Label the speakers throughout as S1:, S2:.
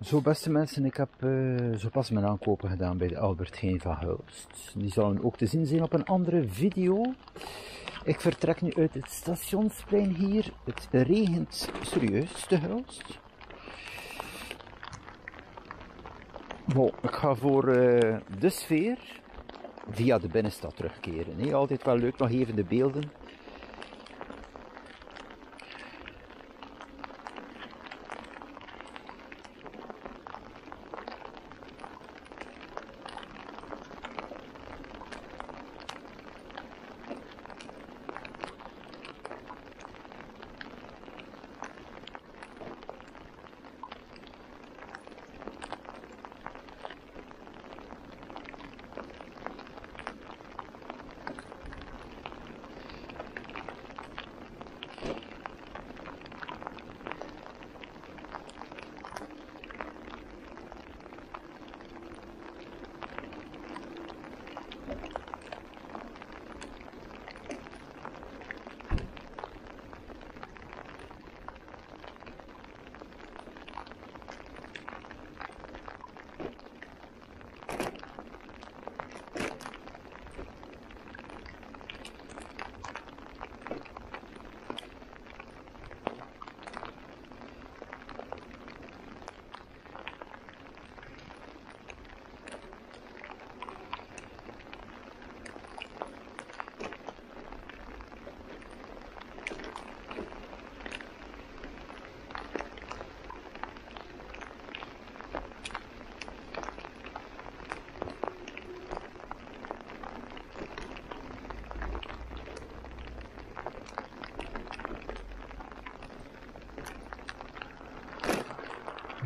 S1: Zo beste mensen, ik heb zo pas mijn aankopen gedaan bij de Albert Heijn van Hulst. Die zullen ook te zien zijn op een andere video. Ik vertrek nu uit het stationsplein hier. Het regent serieus te Hulst. Bon, ik ga voor de sfeer via de binnenstad terugkeren. Nee, altijd wel leuk, nog even de beelden.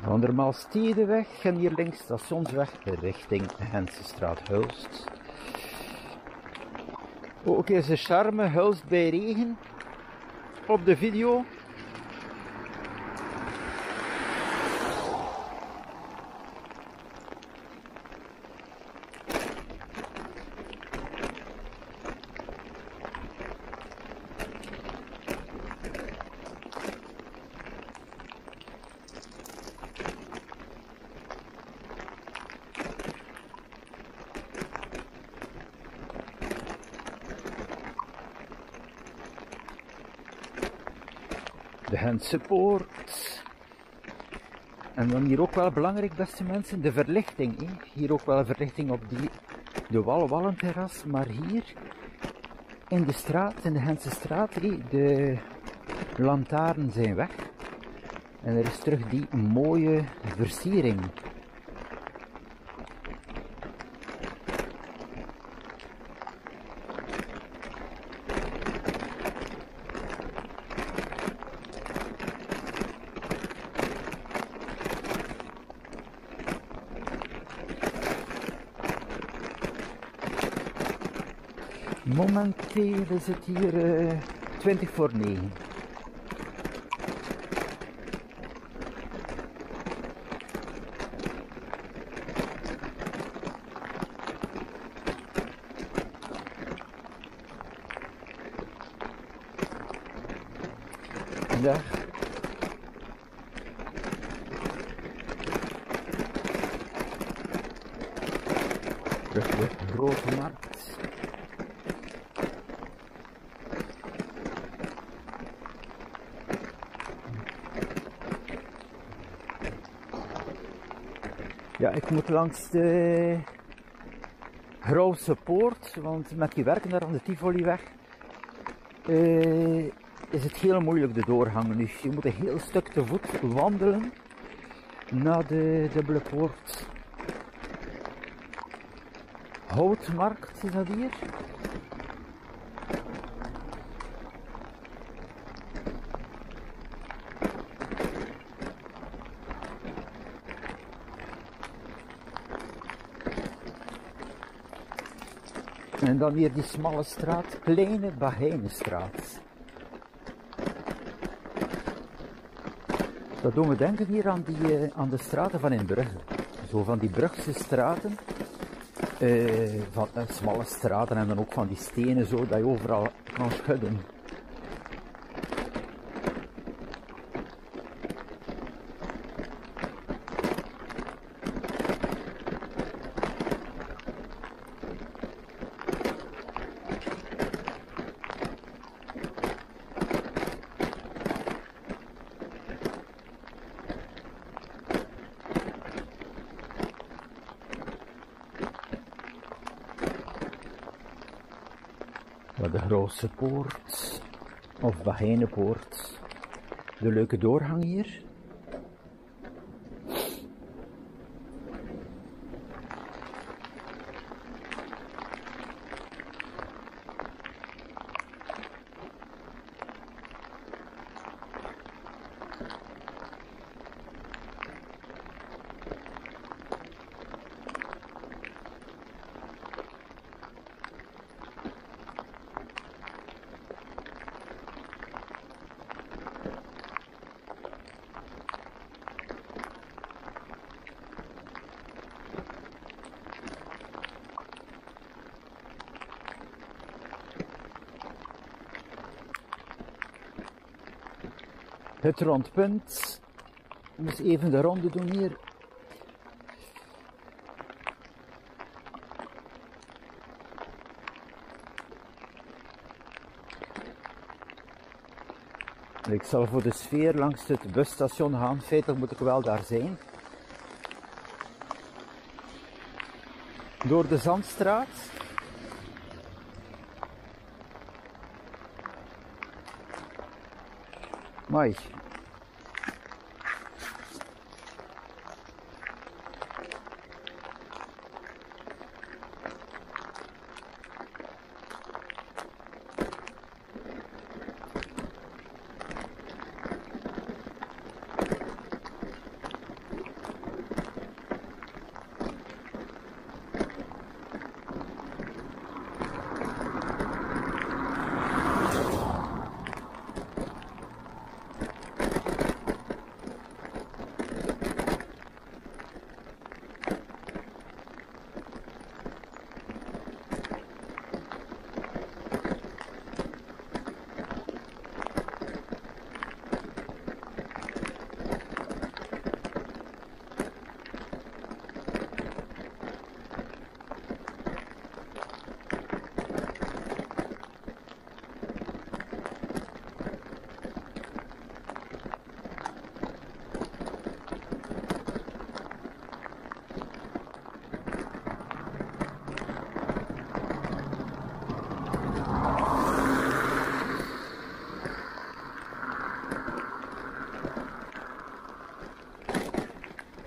S1: Van der Maalstedeweg en hier links Stationsweg richting Hensestraat Hulst. Ook is de charme Hulst bij regen op de video. De Hensepoort. En dan hier ook wel belangrijk, beste mensen, de verlichting. Hier ook wel verlichting op de Wallenterras, maar hier in de straat, in de Hensestraat, de lantaarnen zijn weg. En er is terug die mooie versiering. Momenteel is het hier 20 voor 9. Daar. Terug de Grote Markt. Ja, ik moet langs de Grauwse Poort, want met die werken daar aan de Tivoliweg is het heel moeilijk de doorgang. Dus je moet een heel stuk te voet wandelen naar de Dubbele Poort. Houtmarkt is dat hier. En dan weer die smalle straat, Kleine Bahijnenstraat. Dat doen we denken hier aan de straten van in Brugge. Zo van die Brugse straten. Van smalle straten en dan ook van die stenen zo, dat je overal kan schudden. naar de grootste poort, of Bagijnenpoort. De leuke doorgang hier. Het rondpunt. Ik moet even de ronde doen hier. Ik zal voor de sfeer langs het busstation gaan. Feitelijk moet ik wel daar zijn. Door de Zandstraat. Mooi.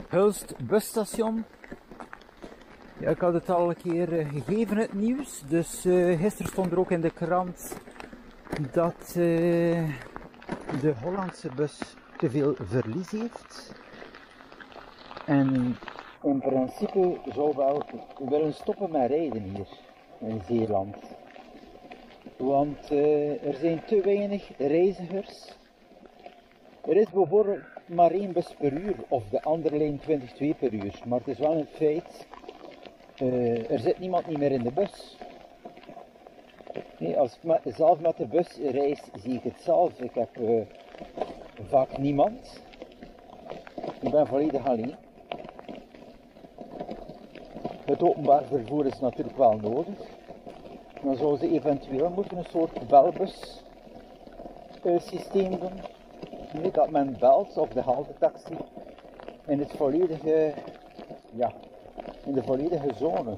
S1: Hulst busstation. Ja, ik had het al een keer gegeven, het nieuws. Dus gisteren stond er ook in de krant dat de Hollandse bus te veel verlies heeft. En in principe zou wel willen stoppen met rijden hier in Zeeland. Want er zijn te weinig reizigers. Er is bijvoorbeeld maar 1 bus per uur, of de andere lijn 22 per uur. Maar het is wel een feit, er zit niemand niet meer in de bus. Nee, als ik zelf met de bus reis, zie ik het zelf. Ik heb vaak niemand. Ik ben volledig alleen. Het openbaar vervoer is natuurlijk wel nodig. Dan zouden ze eventueel moeten een soort belbus systeem doen. Nee, dat men belt of de haltetaxi in het volledige, ja, in de volledige zone.